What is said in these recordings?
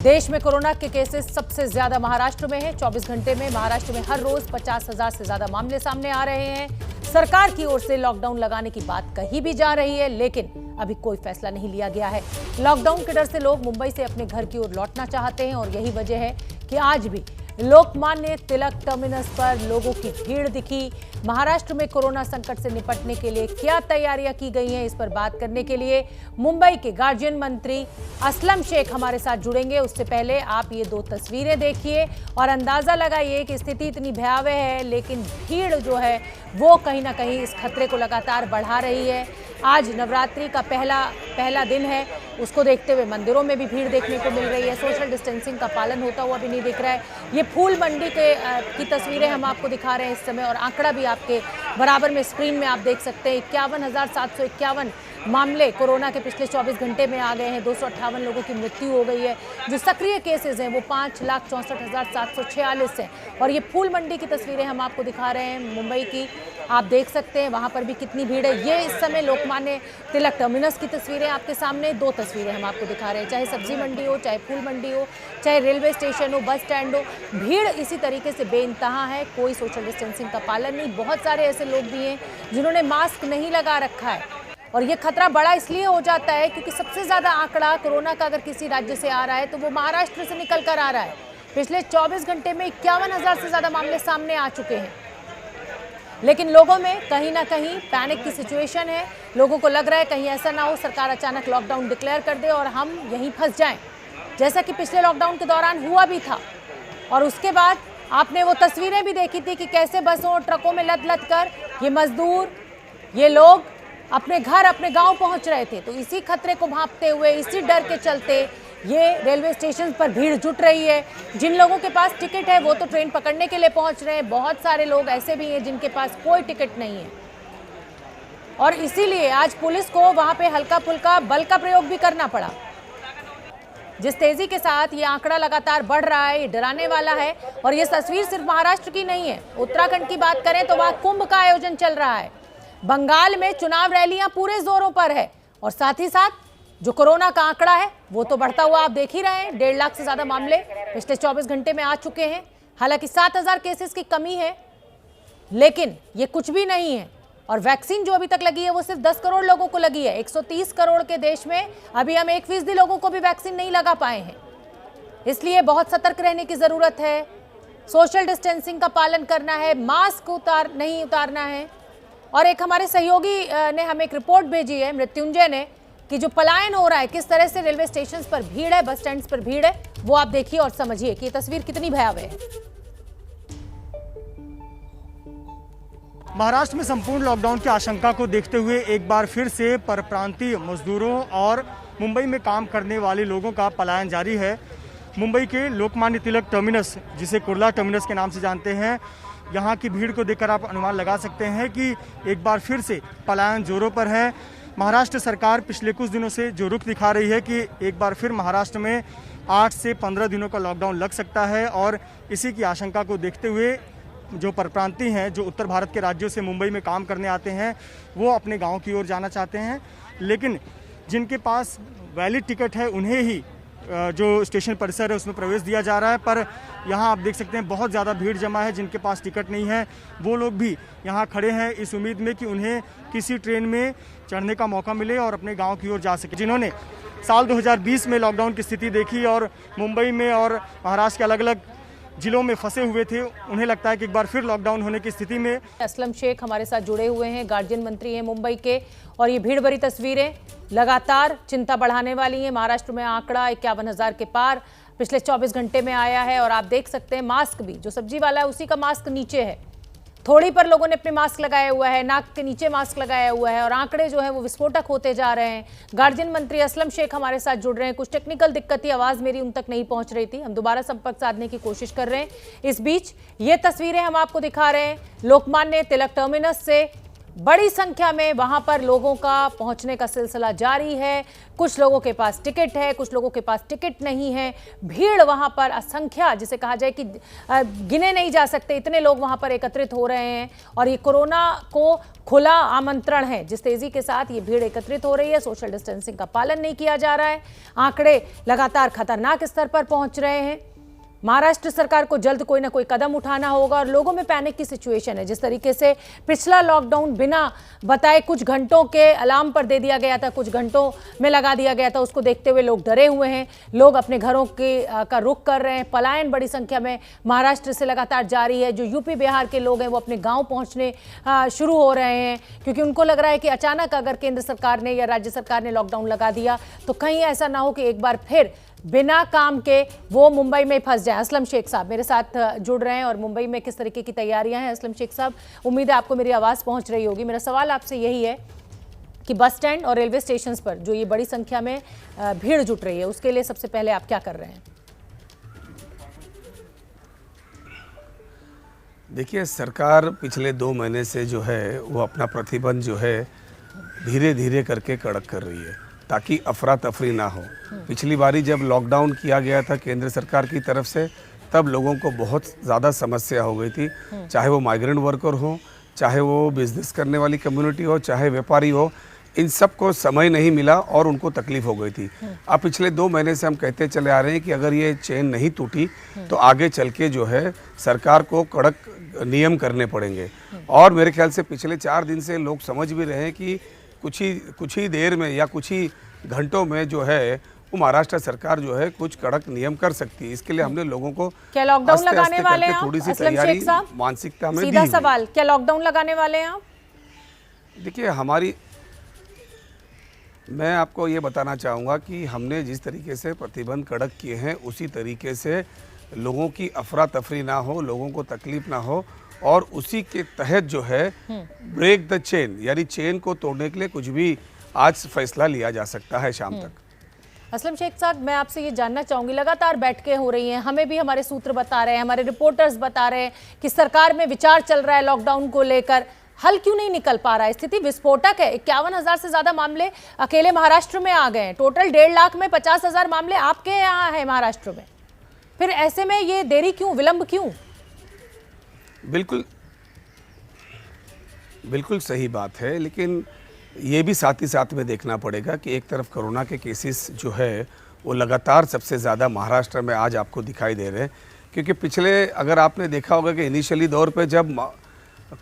देश में कोरोना के केसेस सबसे ज्यादा महाराष्ट्र में है। 24 घंटे में महाराष्ट्र में हर रोज 50,000 से ज्यादा मामले सामने आ रहे हैं। सरकार की ओर से लॉकडाउन लगाने की बात कही भी जा रही है, लेकिन अभी कोई फैसला नहीं लिया गया है। लॉकडाउन के डर से लोग मुंबई से अपने घर की ओर लौटना चाहते हैं और यही वजह है कि आज भी लोकमान्य तिलक टर्मिनस पर लोगों की भीड़ दिखी। महाराष्ट्र में कोरोना संकट से निपटने के लिए क्या तैयारियां की गई हैं, इस पर बात करने के लिए मुंबई के गार्जियन मंत्री असलम शेख हमारे साथ जुड़ेंगे। उससे पहले आप ये दो तस्वीरें देखिए और अंदाजा लगाइए कि स्थिति इतनी भयावह है, लेकिन भीड़ जो है वो कहीं ना कहीं इस खतरे को लगातार बढ़ा रही है। आज नवरात्रि का पहला दिन है, उसको देखते हुए मंदिरों में भी भीड़ देखने को मिल रही है। सोशल डिस्टेंसिंग का पालन होता हुआ भी नहीं दिख रहा है। ये फूल मंडी की तस्वीरें हम आपको दिखा रहे हैं इस समय, और आंकड़ा भी आपके बराबर में स्क्रीन में आप देख सकते हैं। 51,751 मामले कोरोना के पिछले 24 घंटे में आ गए हैं। 258 लोगों की मृत्यु हो गई है। जो सक्रिय केसेस हैं वो 5,64,746 हैं। और ये फूल मंडी की तस्वीरें हम आपको दिखा रहे हैं मुंबई की, आप देख सकते हैं वहां पर भी कितनी भीड़ है। ये इस समय लोकमान्य तिलक टर्मिनस की तस्वीरें आपके सामने, दो तस्वीरें हम आपको दिखा रहे हैं। चाहे सब्जी मंडी हो, चाहे फूल मंडी हो, चाहे रेलवे स्टेशन हो, बस स्टैंड हो, भीड़ इसी तरीके से बेइंतहा है। कोई सोशल डिस्टेंसिंग का पालन नहीं। बहुत सारे ऐसे लोग भी हैं जिन्होंने मास्क नहीं लगा रखा है, और ये खतरा बड़ा इसलिए हो जाता है क्योंकि सबसे ज्यादा आंकड़ा कोरोना का अगर किसी राज्य से आ रहा है तो वो महाराष्ट्र से निकल कर आ रहा है। पिछले 24 घंटे में 51,000 से ज्यादा मामले सामने आ चुके हैं, लेकिन लोगों में कहीं ना कहीं पैनिक की सिचुएशन है। लोगों को लग रहा है कहीं ऐसा ना हो सरकार अचानक लॉकडाउन डिक्लेयर कर दे और हम यहीं फंस जाएं, जैसा कि पिछले लॉकडाउन के दौरान हुआ भी था। और उसके बाद आपने वो तस्वीरें भी देखी थी कि कैसे बसों और ट्रकों में लद लद कर ये मजदूर, ये लोग अपने घर, अपने गांव पहुंच रहे थे। तो इसी खतरे को भांपते हुए, इसी डर के चलते ये रेलवे स्टेशन पर भीड़ जुट रही है। जिन लोगों के पास टिकट है वो तो ट्रेन पकड़ने के लिए पहुंच रहे हैं। बहुत सारे लोग ऐसे भी हैं जिनके पास कोई टिकट नहीं है, और इसीलिए आज पुलिस को वहां पे हल्का फुल्का बल का प्रयोग भी करना पड़ा। जिस तेजी के साथ ये आंकड़ा लगातार बढ़ रहा है, ये डराने वाला है। और ये तस्वीर सिर्फ महाराष्ट्र की नहीं है। उत्तराखंड की बात करें तो वहां कुंभ का आयोजन चल रहा है। बंगाल में चुनाव रैलियां पूरे जोरों पर है, और साथ ही साथ जो कोरोना का आंकड़ा है वो तो बढ़ता हुआ आप देख ही रहे हैं। 1.5 लाख से ज्यादा मामले पिछले 24 घंटे में आ चुके हैं। हालांकि 7,000 केसेस की कमी है, लेकिन ये कुछ भी नहीं है। और वैक्सीन जो अभी तक लगी है वो सिर्फ 10 करोड़ लोगों को लगी है। 130 करोड़ के देश में अभी हम 1% लोगों को भी वैक्सीन नहीं लगा पाए हैं। इसलिए बहुत सतर्क रहने की जरूरत है। सोशल डिस्टेंसिंग का पालन करना है, मास्क नहीं उतारना है। और एक हमारे सहयोगी ने हमें एक रिपोर्ट भेजी है, मृत्युंजय ने, कि जो पलायन हो रहा है, किस तरह से रेलवे स्टेशन पर भीड़ है, बस स्टैंड पर भीड़ है, वो आप देखिए और समझिए कि ये तस्वीर कितनी भयावह है। महाराष्ट्र में संपूर्ण लॉकडाउन की आशंका को देखते हुए एक बार फिर से परप्रांतीय मजदूरों और मुंबई में काम करने वाले लोगों का पलायन जारी है। मुंबई के लोकमान्य तिलक टर्मिनस, जिसे कुर्ला टर्मिनस के नाम से जानते हैं, यहाँ की भीड़ को देखकर आप अनुमान लगा सकते हैं कि एक बार फिर से पलायन जोरों पर है। महाराष्ट्र सरकार पिछले कुछ दिनों से जो रुख दिखा रही है कि एक बार फिर महाराष्ट्र में 8 से 15 दिनों का लॉकडाउन लग सकता है, और इसी की आशंका को देखते हुए जो परप्रांतीय हैं, जो उत्तर भारत के राज्यों से मुंबई में काम करने आते हैं, वो अपने गाँव की ओर जाना चाहते हैं। लेकिन जिनके पास वैलिड टिकट है उन्हें ही जो स्टेशन परिसर है उसमें प्रवेश दिया जा रहा है। पर यहाँ आप देख सकते हैं बहुत ज़्यादा भीड़ जमा है। जिनके पास टिकट नहीं है वो लोग भी यहाँ खड़े हैं इस उम्मीद में कि उन्हें किसी ट्रेन में चढ़ने का मौका मिले और अपने गांव की ओर जा सके। जिन्होंने साल 2020 में लॉकडाउन की स्थिति देखी और मुंबई में और महाराष्ट्र के अलग अलग जिलों में फंसे हुए थे, उन्हें लगता है कि एक बार फिर लॉकडाउन होने की स्थिति में। असलम शेख हमारे साथ जुड़े हुए हैं, गार्जियन मंत्री हैं मुंबई के, और ये भीड़ भरी तस्वीरें लगातार चिंता बढ़ाने वाली हैं। महाराष्ट्र में आंकड़ा 51,000 के पार पिछले 24 घंटे में आया है, और आप देख सकते हैं मास्क भी, जो सब्जी वाला है उसी का मास्क नीचे है। थोड़ी पर लोगों ने अपने मास्क लगाया हुआ है, नाक के नीचे मास्क लगाया हुआ है, और आंकड़े जो है वो विस्फोटक होते जा रहे हैं। गार्जियन मंत्री असलम शेख हमारे साथ जुड़ रहे हैं। कुछ टेक्निकल दिक्कत थी, आवाज मेरी उन तक नहीं पहुंच रही थी, हम दोबारा संपर्क साधने की कोशिश कर रहे हैं। इस बीच ये तस्वीरें हम आपको दिखा रहे हैं लोकमान्य तिलक टर्मिनस से, बड़ी संख्या में वहां पर लोगों का पहुंचने का सिलसिला जारी है। कुछ लोगों के पास टिकट है, कुछ लोगों के पास टिकट नहीं है। भीड़ वहां पर असंख्या, जिसे कहा जाए कि गिने नहीं जा सकते, इतने लोग वहां पर एकत्रित हो रहे हैं। और ये कोरोना को खुला आमंत्रण है। जिस तेजी के साथ ये भीड़ एकत्रित हो रही है, सोशल डिस्टेंसिंग का पालन नहीं किया जा रहा है। आंकड़े लगातार खतरनाक स्तर पर पहुंच रहे हैं। महाराष्ट्र सरकार को जल्द कोई ना कोई कदम उठाना होगा और लोगों में पैनिक की सिचुएशन है। जिस तरीके से पिछला लॉकडाउन बिना बताए कुछ घंटों के अलार्म पर दे दिया गया था, कुछ घंटों में लगा दिया गया था, उसको देखते हुए लोग डरे हुए हैं। लोग अपने घरों का रुख कर रहे हैं। पलायन बड़ी संख्या में महाराष्ट्र से लगातार जारी है। जो यूपी बिहार के लोग हैं वो अपने गाँव पहुँचने शुरू हो रहे हैं, क्योंकि उनको लग रहा है कि अचानक अगर केंद्र सरकार ने या राज्य सरकार ने लॉकडाउन लगा दिया तो कहीं ऐसा ना हो कि एक बार फिर बिना काम के वो मुंबई में फंस जाए। असलम शेख साहब मेरे साथ जुड़ रहे हैं और मुंबई में किस तरीके की तैयारियां हैं। असलम शेख साहब, उम्मीद है आपको मेरी आवाज़ पहुंच रही होगी। मेरा सवाल आपसे यही है कि बस स्टैंड और रेलवे स्टेशन पर जो ये बड़ी संख्या में भीड़ जुट रही है, उसके लिए सबसे पहले आप क्या कर रहे हैं? देखिए, सरकार पिछले 2 महीने से जो है वो अपना प्रतिबंध जो है धीरे धीरे करके कड़क कर रही है ताकि अफरा तफरी ना हो। पिछली बारी जब लॉकडाउन किया गया था केंद्र सरकार की तरफ से, तब लोगों को बहुत ज़्यादा समस्या हो गई थी। चाहे वो माइग्रेंट वर्कर हो, चाहे वो बिजनेस करने वाली कम्युनिटी हो, चाहे व्यापारी हो, इन सब को समय नहीं मिला और उनको तकलीफ हो गई थी। अब पिछले 2 महीने से हम कहते चले आ रहे हैं कि अगर ये चेन नहीं टूटी तो आगे चल के जो है सरकार को कड़क नियम करने पड़ेंगे। और मेरे ख्याल से पिछले 4 दिन से लोग समझ भी रहे हैं कि कुछ ही देर में या कुछ ही घंटों में जो है वो महाराष्ट्र सरकार जो है कुछ कड़क नियम कर सकती है। इसके लिए हमने लोगों को क्या लॉकडाउन लगाने वाले हैं? थोड़ी सी असलम तैयारी शेख साहब, मानसिकता में सीधा सवाल, क्या लॉकडाउन लगाने वाले हैं आप? देखिए, मैं आपको ये बताना चाहूँगा कि हमने जिस तरीके से प्रतिबंध कड़क किए हैं उसी तरीके से लोगों की अफरा तफरी ना हो, लोगों को तकलीफ ना हो, और उसी के तहत जो है ब्रेक द चेन, यानी चेन को तोड़ने के लिए कुछ भी आज फैसला लिया जा सकता है शाम तक। असलम शेख साहब, मैं आपसे ये जानना चाहूंगी, लगातार बैठकें हो रही हैं, हमें भी हमारे सूत्र बता रहे हैं, हमारे रिपोर्टर्स बता रहे हैं कि सरकार में विचार चल रहा है लॉकडाउन को लेकर, हल क्यों नहीं निकल पा रहा है? स्थिति विस्फोटक है। 51,000 से ज्यादा मामले अकेले महाराष्ट्र में आ गए हैं। टोटल 1.5 लाख में 50,000 मामले आपके यहाँ है महाराष्ट्र में। फिर ऐसे में ये देरी क्यों, विलंब क्यों? बिल्कुल सही बात है, लेकिन ये भी साथ ही साथ में देखना पड़ेगा कि एक तरफ कोरोना के केसेस जो है वो लगातार सबसे ज़्यादा महाराष्ट्र में आज आपको दिखाई दे रहे हैं। क्योंकि पिछले, अगर आपने देखा होगा कि इनिशियली दौर पे जब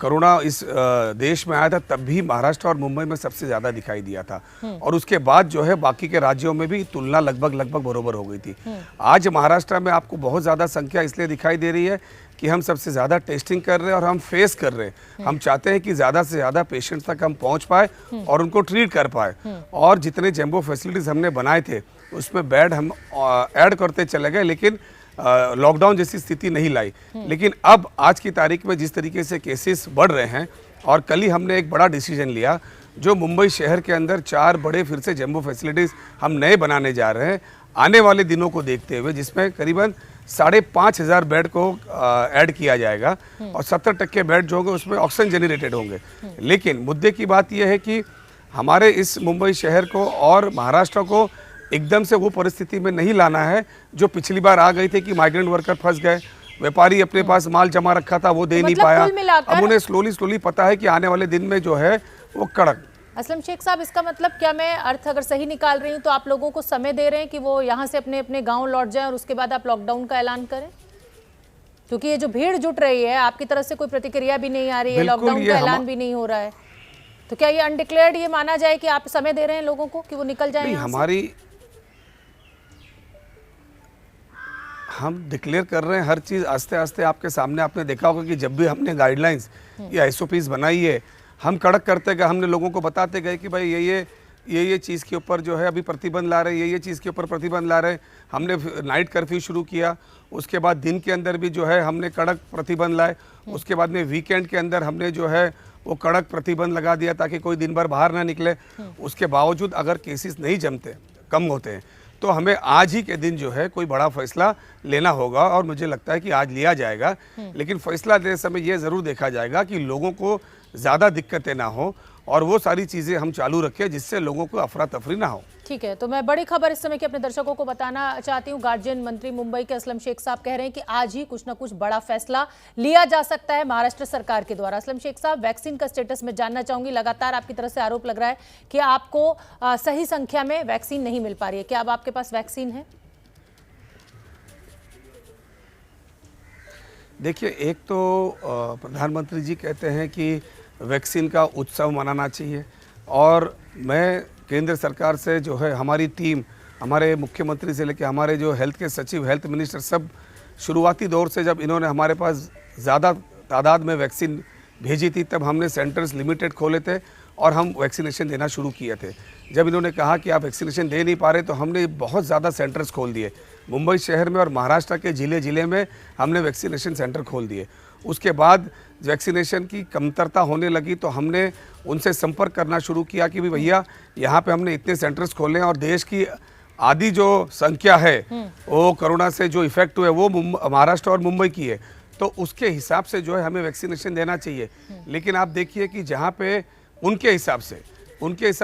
कोरोना इस देश में आया था तब भी महाराष्ट्र और मुंबई में सबसे ज़्यादा दिखाई दिया था, और उसके बाद जो है बाकी के राज्यों में भी तुलना लगभग बरोबर हो गई थी। आज महाराष्ट्र में आपको बहुत ज़्यादा संख्या इसलिए दिखाई दे रही है कि हम सबसे ज़्यादा टेस्टिंग कर रहे हैं और हम फेस कर रहे हैं। हम चाहते हैं कि ज़्यादा से ज़्यादा पेशेंट्स तक हम पहुंच पाए और उनको ट्रीट कर पाए। और जितने जंबो फैसिलिटीज़ हमने बनाए थे उसमें बेड हम ऐड करते चले गए, लेकिन लॉकडाउन जैसी स्थिति नहीं लाई। लेकिन अब आज की तारीख में जिस तरीके से केसेस बढ़ रहे हैं, और कल ही हमने एक बड़ा डिसीजन लिया, जो मुंबई शहर के अंदर 4 बड़े फिर से जंबो फैसिलिटीज़ हम नए बनाने जा रहे हैं आने वाले दिनों को देखते हुए, जिसमें करीबन 5,500 बेड को ऐड किया जाएगा और 70% बेड जो होंगे उसमें ऑक्सीजन जेनरेटेड होंगे। लेकिन मुद्दे की बात यह है कि हमारे इस मुंबई शहर को और महाराष्ट्र को एकदम से वो परिस्थिति में नहीं लाना है जो पिछली बार आ गई थी कि माइग्रेंट वर्कर फंस गए, व्यापारी अपने पास माल जमा रखा था वो दे नहीं पाया। अब उन्हें स्लोली पता है कि आने वाले दिन में जो है वो कड़क। असलम शेख साहब, इसका मतलब क्या मैं अर्थ अगर सही निकाल रही हूँ तो आप लोगों को समय दे रहे हैं कि वो यहाँ से अपने अपने गांव लौट जाएं और उसके बाद आप लॉकडाउन का ऐलान करें? क्योंकि ये जो भीड़ जुट रही है, आपकी तरफ से कोई प्रतिक्रिया भी नहीं आ रही है, लॉकडाउन का ऐलान भी नहीं हो रहा है, तो क्या ये अनडिक्लेयर्ड ये माना जाए कि आप समय दे रहे हैं लोगों को कि वो निकल जाए? हम डिक्लेयर कर रहे हैं हर चीज़ आस्ते आस्ते आपके सामने। आपने देखा होगा कि जब भी हमने गाइडलाइंस या SOPs बनाई है, हम कड़क करते गए, हमने लोगों को बताते गए कि भाई ये चीज़ के ऊपर जो है अभी प्रतिबंध ला रहे हैं, ये चीज़ के ऊपर प्रतिबंध ला रहे हैं। हमने नाइट कर्फ्यू शुरू किया, उसके बाद दिन के अंदर भी जो है हमने कड़क प्रतिबंध लाए, उसके बाद में वीकेंड के अंदर हमने जो है वो कड़क प्रतिबंध लगा दिया ताकि कोई दिन भर बाहर ना निकले। उसके बावजूद अगर केसेस नहीं जमते, कम होते हैं, तो हमें आज ही के दिन जो है कोई बड़ा फैसला लेना होगा, और मुझे लगता है कि आज लिया जाएगा। लेकिन फैसला लेते समय ये ज़रूर देखा जाएगा कि लोगों को ज़्यादा दिक्कतें ना हो और वो सारी चीज़ें हम चालू रखें जिससे लोगों को अफरा तफरी ना हो। ठीक है, तो मैं बड़ी खबर इस समय के अपने दर्शकों को बताना चाहती हूँ। गार्जियन मंत्री मुंबई के असलम शेख साहब कह रहे हैं कि आज ही कुछ ना कुछ बड़ा फैसला लिया जा सकता है महाराष्ट्र सरकार के द्वारा। असलम शेख साहब, वैक्सीन का स्टेटस मैं जानना चाहूंगी। लगातार आपकी तरफ से आरोप लग रहा है कि आपको सही संख्या में वैक्सीन नहीं मिल पा रही है। क्या अब आपके पास वैक्सीन है? देखिए, एक तो प्रधानमंत्री जी कहते हैं कि वैक्सीन का उत्सव मनाना चाहिए और मैं केंद्र सरकार से जो है हमारी टीम, हमारे मुख्यमंत्री से लेकर हमारे जो हेल्थ के सचिव, हेल्थ मिनिस्टर, सब शुरुआती दौर से जब इन्होंने हमारे पास ज़्यादा तादाद में वैक्सीन भेजी थी तब हमने सेंटर्स लिमिटेड खोले थे और हम वैक्सीनेशन देना शुरू किए थे। जब इन्होंने कहा कि आप वैक्सीनेशन दे नहीं पा रहे तो हमने बहुत ज़्यादा सेंटर्स खोल दिए। मुंबई शहर में और महाराष्ट्र के ज़िले में हमने वैक्सीनेशन सेंटर खोल दिए। उसके बाद वैक्सीनेशन की कमतरता होने लगी तो हमने उनसे संपर्क करना शुरू किया कि भैया यहाँ पे हमने इतने सेंटर्स खोले हैं और देश की आधी जो संख्या है वो कोरोना से जो इफेक्ट हुए वो महाराष्ट्र और मुंबई की है, तो उसके हिसाब से जो है हमें वैक्सीनेशन देना चाहिए। लेकिन आप देखिए कि जहाँ पे उनके हिसाब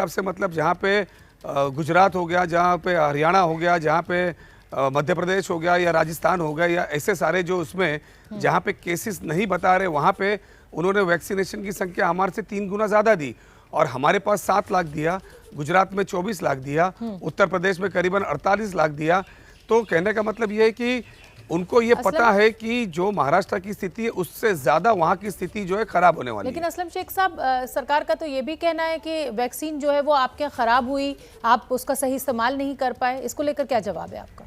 से मतलब जहाँ पे गुजरात हो गया, जहाँ पे हरियाणा हो गया, जहाँ पे मध्य प्रदेश हो गया या राजस्थान हो गया या ऐसे सारे जो उसमें जहाँ पे केसेस नहीं बता रहे वहाँ पे उन्होंने वैक्सीनेशन की संख्या हमारे से 3 गुना ज़्यादा दी और हमारे पास 7 लाख दिया, गुजरात में 24 लाख दिया, उत्तर प्रदेश में करीबन 48 लाख दिया। तो कहने का मतलब ये है कि उनको ये पता है कि जो महाराष्ट्र की स्थिति है उससे ज़्यादा वहाँ की स्थिति जो है खराब होने वाली है। लेकिन असलम शेख साहब, सरकार का तो ये भी कहना है कि वैक्सीन जो है वो आपके यहाँ खराब हुई, आप उसका सही इस्तेमाल नहीं कर पाए। इसको लेकर क्या जवाब है आपका?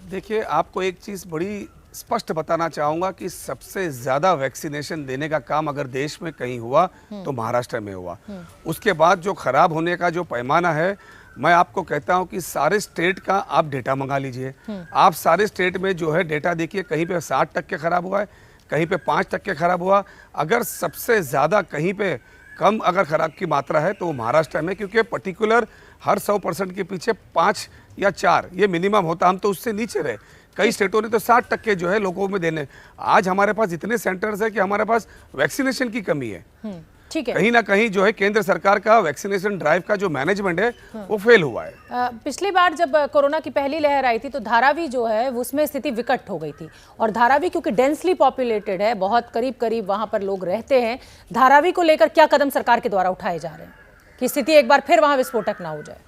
देखिए, आपको एक चीज़ बड़ी स्पष्ट बताना चाहूँगा कि सबसे ज़्यादा वैक्सीनेशन देने का काम अगर देश में कहीं हुआ तो महाराष्ट्र में हुआ। उसके बाद जो खराब होने का जो पैमाना है, मैं आपको कहता हूं कि सारे स्टेट का आप डेटा मंगा लीजिए। आप सारे स्टेट में जो है डेटा देखिए, कहीं पे 60% खराब हुआ है, कहीं पे 5% खराब हुआ। अगर सबसे ज़्यादा कहीं पे कम अगर खराब की मात्रा है तो वो महाराष्ट्र में, क्योंकि पर्टिकुलर हर 100% के पीछे 5 या 4 ये मिनिमम होता। हम तो उससे नीचे रहे। कई स्टेटों ने तो 60% जो है लोगों में देने। आज हमारे पास इतने सेंटर्स है कि हमारे पास वैक्सीनेशन की कमी है। ठीक है, कहीं ना कहीं जो है केंद्र सरकार का वैक्सीनेशन ड्राइव का जो मैनेजमेंट है वो फेल हुआ है। पिछली बार जब कोरोना की पहली लहर आई थी तो धारावी जो है उसमें स्थिति विकट हो गई थी और धारावी क्योंकि डेंसली पॉपुलेटेड है, बहुत करीब करीब वहां पर लोग रहते हैं। धारावी को लेकर क्या कदम सरकार के द्वारा उठाए जा रहे हैं कि स्थिति एक बार फिर वहां विस्फोटक ना हो जाए?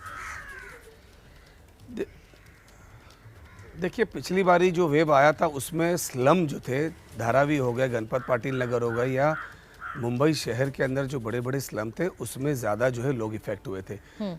देखिए, पिछली बारी जो वेव आया था उसमें स्लम जो थे, धारावी हो गए, गणपत पाटिल नगर हो गए या मुंबई शहर के अंदर जो बड़े बड़े स्लम थे उसमें ज़्यादा जो है लोग इफेक्ट हुए थे।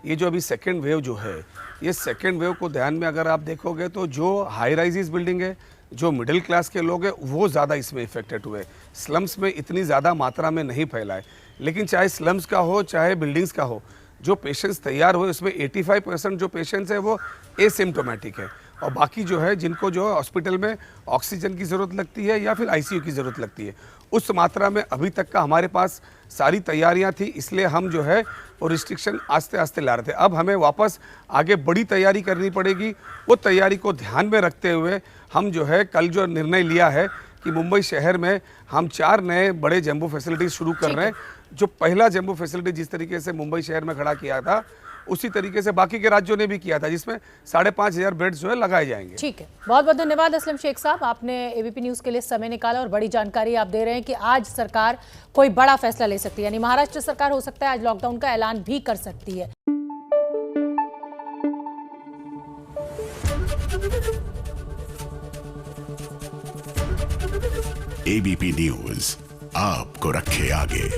ये जो अभी सेकेंड वेव जो है, ये सेकेंड वेव को ध्यान में अगर आप देखोगे तो जो हाई राइजिस बिल्डिंग है, जो मिडिल क्लास के लोग हैं वो ज़्यादा इसमें इफेक्टेड हुए। स्लम्स में इतनी ज़्यादा मात्रा में नहीं फैला है। लेकिन चाहे स्लम्स का हो चाहे बिल्डिंग्स का हो, जो पेशेंट्स तैयार हुए उसमें 85% जो पेशेंट्स हैं वो एसिम्टोमेटिक है और बाकी जो है जिनको जो है हॉस्पिटल में ऑक्सीजन की ज़रूरत लगती है या फिर आईसीयू की ज़रूरत लगती है, उस मात्रा में अभी तक का हमारे पास सारी तैयारियां थी। इसलिए हम जो है वो रिस्ट्रिक्शन आस्ते आस्ते ला रहे थे। अब हमें वापस आगे बड़ी तैयारी करनी पड़ेगी। वो तैयारी को ध्यान में रखते हुए हम जो है कल जो निर्णय लिया है कि मुंबई शहर में हम 4 नए बड़े जम्बो फैसिलिटीज़ शुरू कर रहे हैं। जो पहला जम्बो फैसिलिटी जिस तरीके से मुंबई शहर में खड़ा किया था उसी तरीके से बाकी के राज्यों ने भी किया था, जिसमें 5,500 बेड्स जो है लगाए जाएंगे। ठीक है, बहुत बहुत धन्यवाद असलम शेख साहब, आपने एबीपी न्यूज़ के लिए समय निकाला और बड़ी जानकारी आप दे रहे हैं कि आज सरकार कोई बड़ा फैसला ले सकती है, यानी महाराष्ट्र सरकार हो सकता है आज लॉकडाउन का ऐलान भी कर सकती है। एबीपी न्यूज़ आपको रखे आगे।